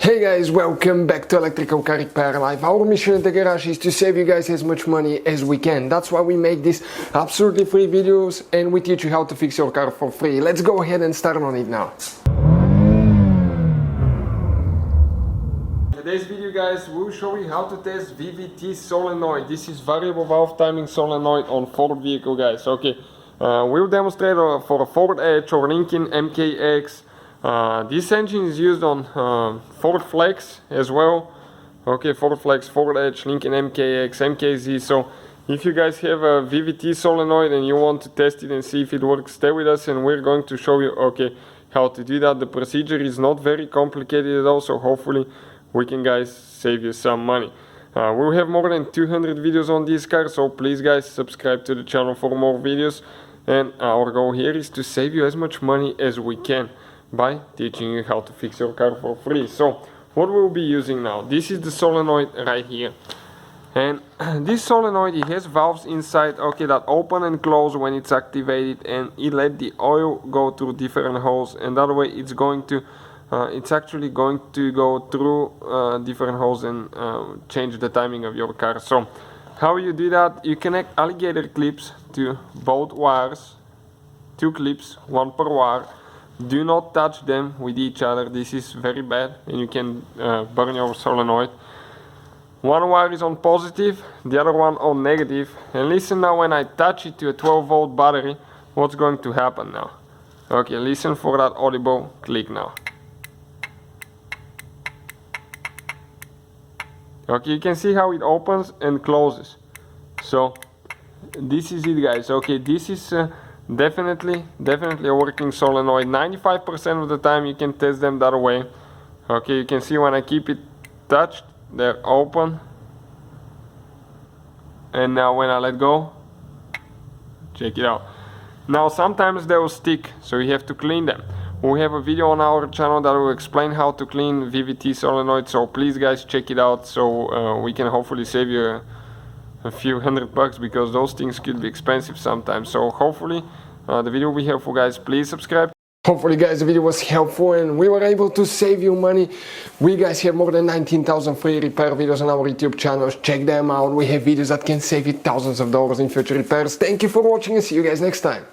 Hey guys, welcome back to Electrical Car Repair Live. Our mission at the garage is to save you guys as much money as we can. That's why we make these absolutely free videos and we teach you how to fix your car for free. Let's go ahead and start on it now. Today's video, guys, will show you how to test VVT Solenoid. This is variable valve timing solenoid on Ford vehicle, guys. Okay, we'll demonstrate for a Ford Edge or Lincoln MKX. This engine is used on Ford Flex as well. Okay, Ford Flex, Ford Edge, Lincoln MKX, MKZ. So if you guys have a VVT solenoid and you want to test it and see if it works, stay with us and we're going to show you how to do that. The procedure is not very complicated at all, so hopefully we can guys save you some money. We'll have more than 200 videos on this car, so please guys subscribe to the channel for more videos. And our goal here is to save you as much money as we can by teaching you how to fix your car for free. So what we'll be using now, this is the solenoid right here, and this solenoid, it has valves inside, that open and close when it's activated, and it let the oil go through different holes, and that way it's going to it's actually going to go through different holes and change the timing of your car. So how you do that, you connect alligator clips to both wires, 2 clips, 1 per wire. Do not touch them with each other, this is very bad and you can burn your solenoid. One wire is on positive, the other one on negative. And listen now, when I touch it to a 12-volt battery, what's going to happen now? Okay, listen for that audible click now. Okay, you can see how it opens and closes. So this is it, guys. Okay, this is definitely a working solenoid. 95% of the time you can test them that way. Okay, you can see when I keep it touched, they're open, and now when I let go, check it out. Now sometimes they will stick, so you have to clean them. We have a video on our channel that will explain how to clean VVT solenoid, so please guys check it out, so we can hopefully save you a few $100, because those things could be expensive sometimes. So hopefully the video will be helpful, guys. Please subscribe. Hopefully guys the video was helpful and we were able to save you money. We guys have more than 19,000 free repair videos on our YouTube channels. Check them out. We have videos that can save you thousands of dollars in future repairs. Thank you for watching and see you guys next time.